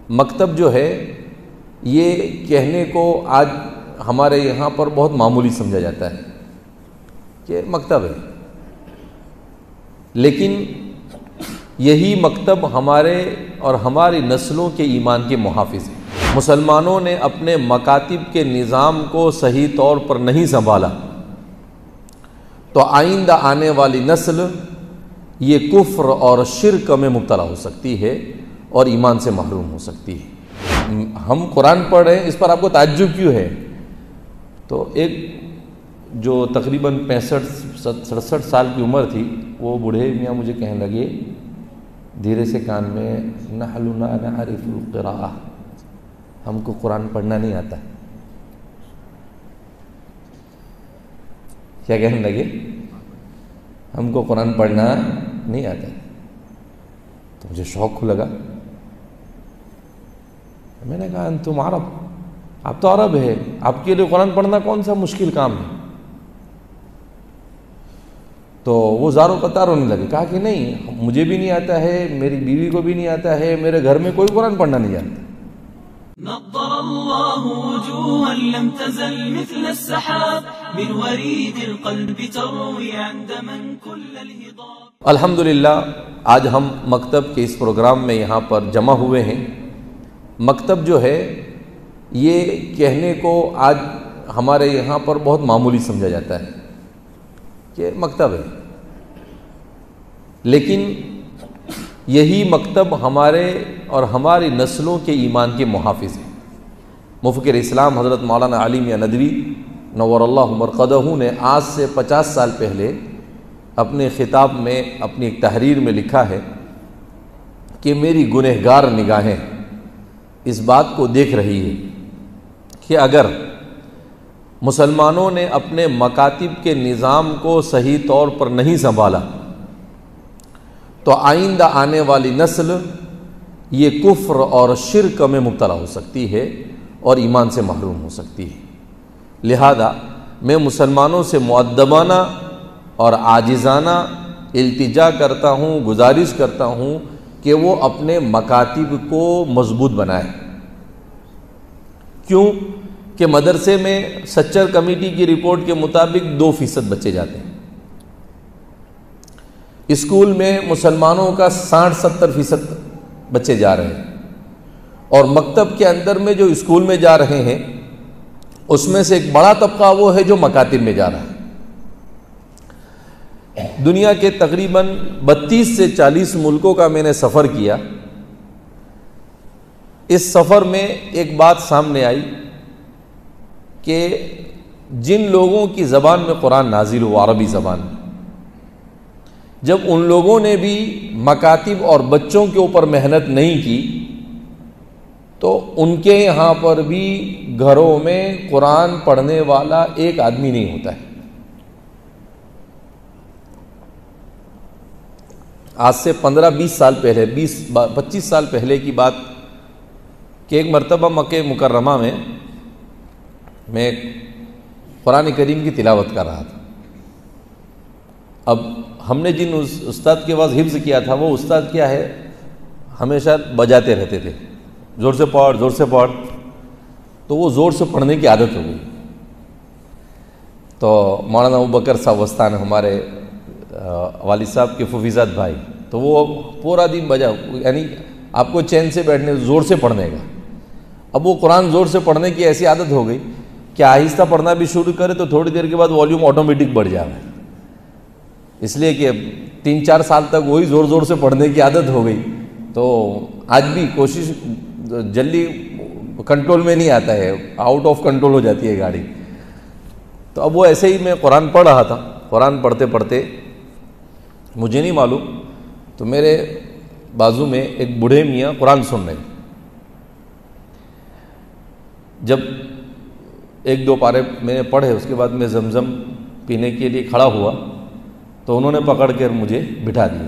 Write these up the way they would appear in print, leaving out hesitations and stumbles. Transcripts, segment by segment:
مکتب جو ہے یہ کہنے کو آج ہمارے یہاں پر بہت معمولی سمجھا جاتا ہے کہ مکتب ہے، لیکن یہی مکتب ہمارے اور ہماری نسلوں کے ایمان کے محافظ ہیں۔ مسلمانوں نے اپنے مکاتب کے نظام کو صحیح طور پر نہیں سنبھالا تو آئندہ آنے والی نسل یہ کفر اور شرک میں مبتلا ہو سکتی ہے اور ایمان سے محروم ہو سکتی ہے۔ ہم قرآن پڑھ رہے ہیں، اس پر آپ کو تعجب کیوں ہے؟ تو ایک جو تقریباً 65-67 سال کی عمر تھی، وہ بوڑھے میاں مجھے کہنے لگے دھیرے سے کان میں، نحن لا نعرف القراءہ، ہم کو قرآن پڑھنا نہیں آتا۔ کیا کہنے لگے؟ ہم کو قرآن پڑھنا نہیں آتا۔ تو مجھے شوق لگا، میں نے کہا انتم عرب، آپ تو عرب ہے، آپ کے لیے قرآن پڑھنا کون سا مشکل کام ہے؟ تو وہ زاروں قطار ہونے لگے، کہا کہ نہیں، مجھے بھی نہیں آتا ہے، میری بیوی کو بھی نہیں آتا ہے، میرے گھر میں کوئی قرآن پڑھنا نہیں جانتا۔ نضر الله وجوها لم تزل مثل السحاب من وريد القلب تروي عندما كل الهضاب۔ الحمدللہ آج ہم مکتب کے اس پروگرام میں یہاں پر جمع ہوئے ہیں۔ مکتب جو ہے یہ کہنے کو آج ہمارے یہاں پر بہت معمولی سمجھا جاتا ہے کہ مکتب ہے، لیکن یہی مکتب ہمارے اور ہماری نسلوں کے ایمان کے محافظ ہیں۔ مفکر اسلام حضرت مولانا علی میاں ندوی نور اللہ مرقدہ نے آج سے 50 سال پہلے اپنے خطاب میں، اپنی ایک تحریر میں لکھا ہے کہ میری گنہگار نگاہیں اس بات کو دیکھ رہی ہے کہ اگر مسلمانوں نے اپنے مکاتب کے نظام کو صحیح طور پر نہیں سنبھالا تو آئندہ آنے والی نسل یہ کفر اور شرک میں مبتلا ہو سکتی ہے اور ایمان سے محروم ہو سکتی ہے۔ لہذا میں مسلمانوں سے مؤدبانہ اور عاجزانہ التجا کرتا ہوں، گزارش کرتا ہوں کہ وہ اپنے مکاتب کو مضبوط بنائیں۔ کیوں کہ مدرسے میں سچر کمیٹی کی رپورٹ کے مطابق 2% بچے جاتے ہیں، اسکول میں مسلمانوں کا 60-70% بچے جا رہے ہیں، اور مکتب کے اندر میں جو اسکول میں جا رہے ہیں اس میں سے ایک بڑا طبقہ وہ ہے جو مکاتب میں جا رہا ہے۔ دنیا کے تقریباً 32 سے 40 ملکوں کا میں نے سفر کیا۔ اس سفر میں ایک بات سامنے آئی کہ جن لوگوں کی زبان میں قرآن نازل ہوا، عربی زبان میں، جب ان لوگوں نے بھی مکاتب اور بچوں کے اوپر محنت نہیں کی تو ان کے یہاں پر بھی گھروں میں قرآن پڑھنے والا ایک آدمی نہیں ہوتا ہے۔ آج سے 15-20 سال پہلے، 20-25 سال پہلے کی بات کہ ایک مرتبہ مکہ مکرمہ میں میں قرآن کریم کی تلاوت کر رہا تھا۔ اب ہم نے جن استاد کے پاس حفظ کیا تھا، وہ استاد کیا ہے، ہمیشہ بجاتے رہتے تھے، زور سے پڑھ، زور سے پڑھ، تو وہ زور سے پڑھنے کی عادت ہو گئی۔ تو مولانا ابوبکر صاحب وستان ہمارے والد صاحب کے ففیزاد بھائی، تو وہ پورا دن بجا، یعنی آپ کو چین سے بیٹھنے، زور سے پڑھنے کا۔ اب وہ قرآن زور سے پڑھنے کی ایسی عادت ہو گئی کہ آہستہ پڑھنا بھی شروع کرے تو تھوڑی دیر کے بعد والیوم آٹومیٹک بڑھ جائے، اس لیے کہ 3-4 سال تک وہی زور زور سے پڑھنے کی عادت ہو گئی۔ تو آج بھی کوشش، جلدی کنٹرول میں نہیں آتا ہے، آؤٹ آف کنٹرول ہو جاتی ہے گاڑی۔ تو اب وہ ایسے ہی میں قرآن پڑھ رہا تھا، قرآن پڑھتے پڑھتے مجھے نہیں معلوم تو میرے بازو میں ایک بوڑھے میاں قرآن سن رہے۔ جب 1-2 پارے میں نے پڑھے، اس کے بعد میں زمزم پینے کے لیے کھڑا ہوا تو انہوں نے پکڑ کر مجھے بٹھا دیا،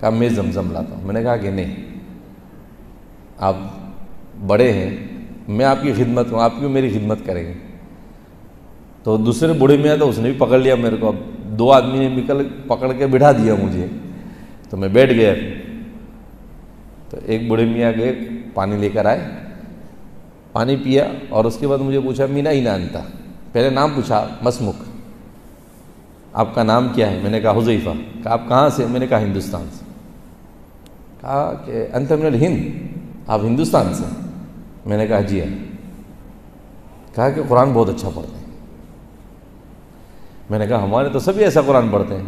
کہا میں زمزم لاتا ہوں۔ میں نے کہا کہ نہیں، آپ بڑے ہیں، میں آپ کی خدمت ہوں، آپ کیوں میری خدمت کریں گے؟ تو دوسرے بوڑھے میاں تھا، اس نے بھی پکڑ لیا میرے کو۔ اب 2 آدمی نے پکڑ کے بٹھا دیا مجھے، تو میں بیٹھ گیا۔ تو ایک بوڑھے میاں گئے، پانی لے کر آئے، پانی پیا اور اس کے بعد مجھے پوچھا مینا ہی نانتا، پہلے نام پوچھا مسمک، آپ کا نام کیا ہے؟ میں نے کہا حذیفہ۔ کہا آپ کہاں سے؟ میں نے کہا ہندوستان سے۔ کہا کہ انت من الہند، آپ ہندوستان سے؟ میں نے کہا جی ہاں۔ کہا کہ قرآن بہت اچھا پڑھتے ہیں۔ میں نے کہا ہمارے تو سبھی ایسا قرآن پڑھتے ہیں۔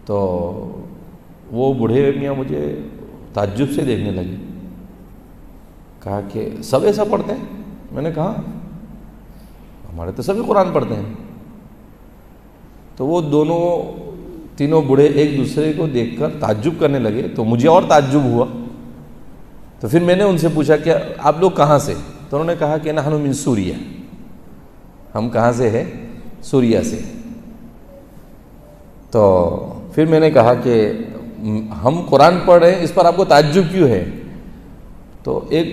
تو وہ بوڑھے میاں مجھے تعجب سے دیکھنے لگے، کہا کہ سب ایسا پڑھتے ہیں؟ میں نے کہا ہمارے تو سبھی قرآن پڑھتے ہیں۔ تو وہ تینوں بوڑھے ایک دوسرے کو دیکھ کر تعجب کرنے لگے، تو مجھے اور تعجب ہوا۔ تو پھر میں نے ان سے پوچھا کہ آپ لوگ کہاں سے؟ تو انہوں نے کہا کہ نحن من سوریہ، ہم کہاں سے ہیں؟ سوریہ سے۔ تو پھر میں نے کہا کہ ہم قرآن پڑھ رہے ہیں، اس پر آپ کو تعجب کیوں ہے؟ تو ایک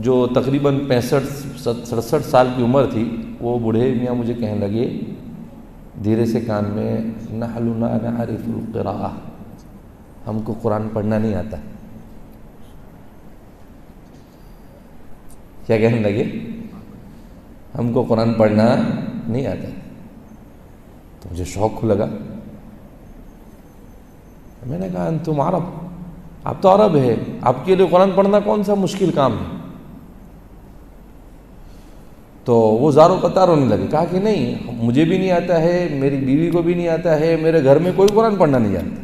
جو تقریباً 65-67 سال کی عمر تھی، وہ بوڑھے میاں مجھے کہنے لگے دھیرے سے کان میں، نحن لا نعرف القراءہ، ہم کو قرآن پڑھنا نہیں آتا۔ کیا کہنے لگے؟ ہم کو قرآن پڑھنا نہیں آتا۔ تو مجھے شوق لگا، میں نے کہا انتم عرب، آپ تو عرب ہے، آپ کے لیے قرآن پڑھنا کون سا مشکل کام ہے؟ تو وہ زاروں قطار ہونے لگے، کہا کہ نہیں مجھے بھی نہیں آتا ہے، میری بیوی کو بھی نہیں آتا ہے، میرے گھر میں کوئی قرآن پڑھنا نہیں جانتا۔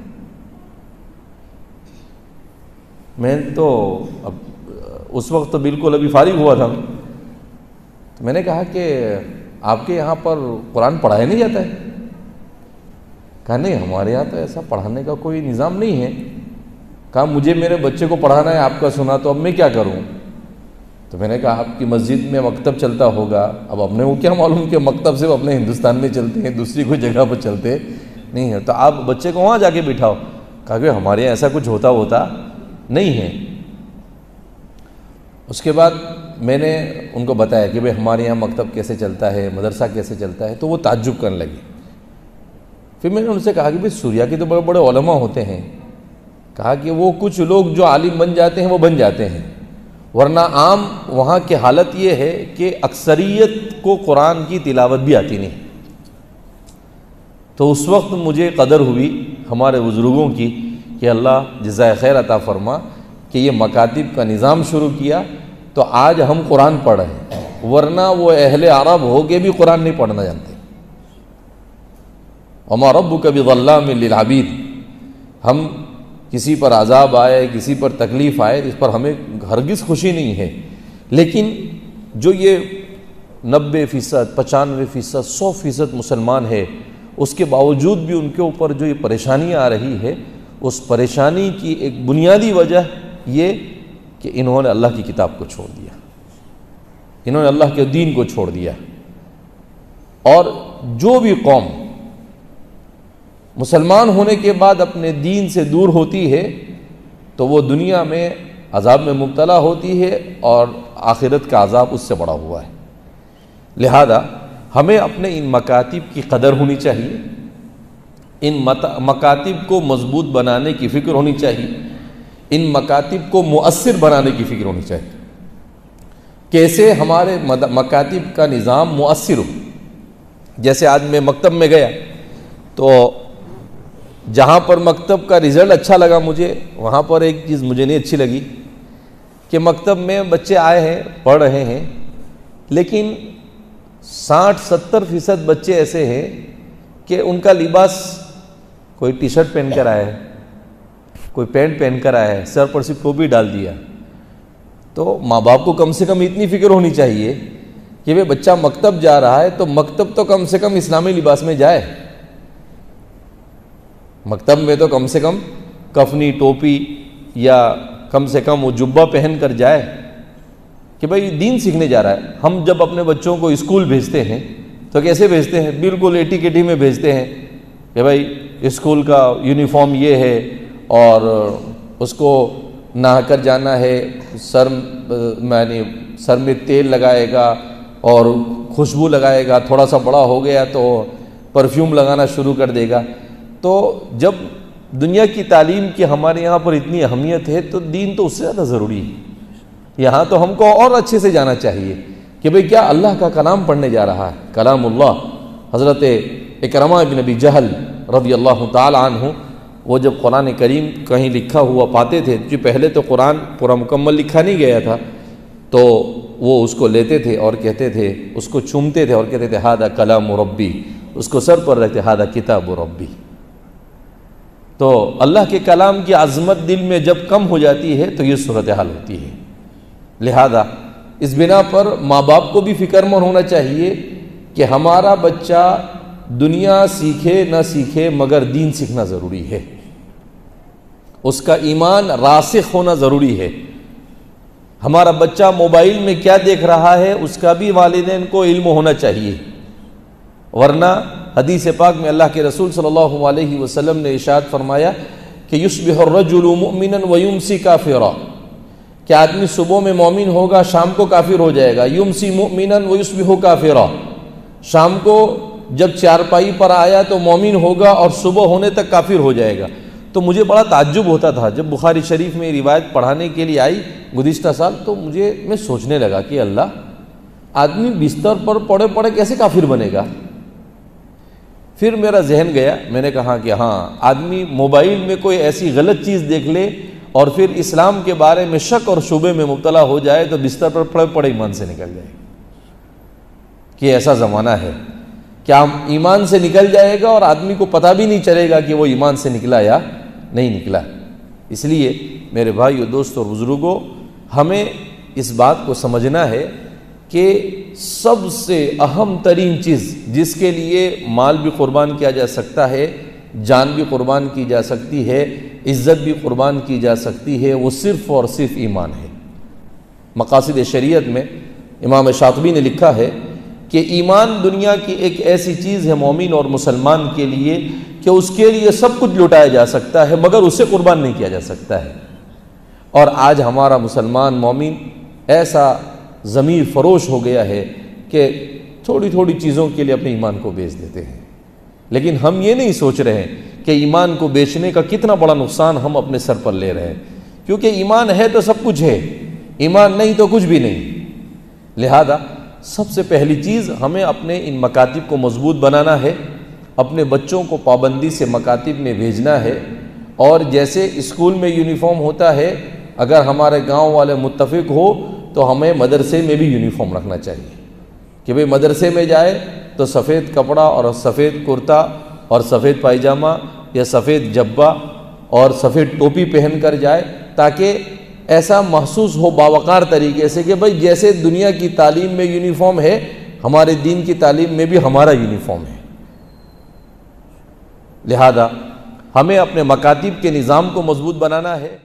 میں تو اب اس وقت تو بالکل ابھی فارغ ہوا تھا، تو میں نے کہا کہ آپ کے یہاں پر قرآن پڑھایا نہیں جاتا ہے؟ کہا نہیں ہمارے یہاں تو ایسا پڑھانے کا کوئی نظام نہیں ہے۔ کہا مجھے میرے بچے کو پڑھانا ہے، آپ کا سنا تو اب میں کیا کروں؟ تو میں نے کہا آپ کی مسجد میں مکتب چلتا ہوگا، اب اپنے کو کیا معلوم کہ مکتب صرف اپنے ہندوستان میں چلتے ہیں، دوسری کوئی جگہ پر چلتے نہیں ہیں، تو آپ بچے کو وہاں جا کے بٹھاؤ۔ کہا کہ ہمارے یہاں ایسا کچھ ہوتا نہیں ہے۔ اس کے بعد میں نے ان کو بتایا کہ بھئی ہمارے یہاں مکتب کیسے چلتا ہے، مدرسہ کیسے چلتا ہے، تو وہ تعجب کرنے لگے۔ پھر میں نے ان سے کہا کہ بھئی سوریہ کے تو بڑے بڑے علماء ہوتے ہیں۔ کہا کہ وہ کچھ لوگ جو عالم بن جاتے ہیں وہ بن جاتے ہیں، ورنہ عام وہاں کی حالت یہ ہے کہ اکثریت کو قرآن کی تلاوت بھی آتی نہیں۔ تو اس وقت مجھے قدر ہوئی ہمارے بزرگوں کی کہ اللہ جزائے خیر عطا فرما کہ یہ مکاتب کا نظام شروع کیا، تو آج ہم قرآن پڑھ رہے ہیں، ورنہ وہ اہل عرب ہو کے بھی قرآن نہیں پڑھنا جانتے۔ وما ربک بظلام للعبید، ہم کسی پر عذاب آئے، کسی پر تکلیف آئے، اس پر ہمیں ہرگز خوشی نہیں ہے، لیکن جو یہ 90%، 95%، 100% مسلمان ہے، اس کے باوجود بھی ان کے اوپر جو یہ پریشانی آ رہی ہے، اس پریشانی کی ایک بنیادی وجہ یہ کہ انہوں نے اللہ کی کتاب کو چھوڑ دیا، انہوں نے اللہ کے دین کو چھوڑ دیا۔ اور جو بھی قوم مسلمان ہونے کے بعد اپنے دین سے دور ہوتی ہے تو وہ دنیا میں عذاب میں مبتلا ہوتی ہے، اور آخرت کا عذاب اس سے بڑا ہوا ہے۔ لہذا ہمیں اپنے ان مکاتب کی قدر ہونی چاہیے، ان مکاتب کو مضبوط بنانے کی فکر ہونی چاہیے، ان مکاتب کو مؤثر بنانے کی فکر ہونی چاہیے۔ کیسے ہمارے مکاتب کا نظام مؤثر ہو؟ جیسے آج میں مکتب میں گیا تو جہاں پر مکتب کا رزلٹ اچھا لگا مجھے، وہاں پر ایک چیز مجھے نہیں اچھی لگی کہ مکتب میں بچے آئے ہیں، پڑھ رہے ہیں، لیکن 60-70% بچے ایسے ہیں کہ ان کا لباس کوئی ٹی شرٹ پہن کر آیا ہے، کوئی پینٹ پہن کر آیا ہے، سر پر سے ٹوپی ڈال دیا۔ تو ماں باپ کو کم سے کم اتنی فکر ہونی چاہیے کہ وہ بچہ مکتب جا رہا ہے تو مکتب تو کم سے کم اسلامی لباس میں جائے، مکتب میں تو کم سے کم کفنی ٹوپی یا کم سے کم وہ جبہ پہن کر جائے کہ بھائی دین سیکھنے جا رہا ہے۔ ہم جب اپنے بچوں کو اسکول بھیجتے ہیں تو کیسے بھیجتے ہیں؟ بالکل ایٹی کیٹی میں بھیجتے ہیں کہ بھائی اسکول کا یونیفارم یہ ہے، اور اس کو نہا کر جانا ہے، سر میں تیل لگائے گا اور خوشبو لگائے گا، تھوڑا سا بڑا ہو گیا تو پرفیوم لگانا شروع کر دے گا۔ تو جب دنیا کی تعلیم کی ہمارے یہاں پر اتنی اہمیت ہے تو دین تو اس سے زیادہ ضروری ہے۔ یہاں تو ہم کو اور اچھے سے جانا چاہیے کہ بھئی کیا اللہ کا کلام پڑھنے جا رہا ہے، کلام اللہ۔ حضرت اکرمہ بن ابی جہل رضی اللہ تعالی عنہ، وہ جب قرآن کریم کہیں لکھا ہوا پاتے تھے، جو پہلے تو قرآن پورا مکمل لکھا نہیں گیا تھا، تو وہ اس کو لیتے تھے اور کہتے تھے، اس کو چومتے تھے اور کہتے تھے ھذا کلام ربی، اس کو سر پر رکھتے ھذا کتاب ربی۔ تو اللہ کے کلام کی عظمت دل میں جب کم ہو جاتی ہے تو یہ صورتحال ہوتی ہے۔ لہذا اس بنا پر ماں باپ کو بھی فکر مند ہونا چاہیے کہ ہمارا بچہ دنیا سیکھے نہ سیکھے مگر دین سیکھنا ضروری ہے، اس کا ایمان راسخ ہونا ضروری ہے۔ ہمارا بچہ موبائل میں کیا دیکھ رہا ہے اس کا بھی والدین کو علم ہونا چاہیے، ورنہ حدیث پاک میں اللہ کے رسول صلی اللہ علیہ وسلم نے ارشاد فرمایا کہ یصبح الرجل مؤمنا ویمسی کافرا، کہ آدمی صبح میں مومن ہوگا شام کو کافر ہو جائے گا، یمسی مؤمنا ویصبح کافرا، شام کو جب چارپائی پر آیا تو مومن ہوگا اور صبح ہونے تک کافر ہو جائے گا۔ تو مجھے بڑا تعجب ہوتا تھا جب بخاری شریف میں روایت پڑھانے کے لیے آئی گزشتہ سال، تو میں سوچنے لگا کہ اللہ، آدمی بستر پر پڑے پڑے کیسے کافر بنے گا؟ پھر میرا ذہن گیا، میں نے کہا کہ ہاں، آدمی موبائل میں کوئی ایسی غلط چیز دیکھ لے اور پھر اسلام کے بارے میں شک اور شبے میں مبتلا ہو جائے تو بستر پر پڑے پڑے ایمان سے نکل جائے، کہ ایسا زمانہ ہے کیا ایمان سے نکل جائے گا اور آدمی کو پتہ بھی نہیں چلے گا کہ وہ ایمان سے نکلا یا نہیں نکلا۔ اس لیے میرے بھائیو، دوستو اور بزرگوں، ہمیں اس بات کو سمجھنا ہے کہ سب سے اہم ترین چیز جس کے لیے مال بھی قربان کیا جا سکتا ہے، جان بھی قربان کی جا سکتی ہے، عزت بھی قربان کی جا سکتی ہے، وہ صرف اور صرف ایمان ہے۔ مقاصد شریعت میں امام شاطبی نے لکھا ہے کہ ایمان دنیا کی ایک ایسی چیز ہے مومن اور مسلمان کے لیے کہ اس کے لیے سب کچھ لٹایا جا سکتا ہے مگر اسے قربان نہیں کیا جا سکتا ہے۔ اور آج ہمارا مسلمان مومن ایسا ضمیر فروش ہو گیا ہے کہ تھوڑی تھوڑی چیزوں کے لیے اپنے ایمان کو بیچ دیتے ہیں، لیکن ہم یہ نہیں سوچ رہے ہیں کہ ایمان کو بیچنے کا کتنا بڑا نقصان ہم اپنے سر پر لے رہے ہیں، کیونکہ ایمان ہے تو سب کچھ ہے، ایمان نہیں تو کچھ بھی نہیں۔ لہذا سب سے پہلی چیز ہمیں اپنے ان مکاتب کو مضبوط بنانا ہے، اپنے بچوں کو پابندی سے مکاتب میں بھیجنا ہے، اور جیسے اسکول میں یونیفارم ہوتا ہے، اگر ہمارے گاؤں والے متفق ہو تو ہمیں مدرسے میں بھی یونیفارم رکھنا چاہیے کہ بھئی مدرسے میں جائے تو سفید کپڑا اور سفید کرتا اور سفید پائجامہ یا سفید جبہ اور سفید ٹوپی پہن کر جائے، تاکہ ایسا محسوس ہو باوقار طریقے سے کہ بھئی جیسے دنیا کی تعلیم میں یونیفارم ہے، ہمارے دین کی تعلیم میں بھی ہمارا یونیفارم ہے۔ لہذا ہمیں اپنے مکاتب کے نظام کو مضبوط بنانا ہے۔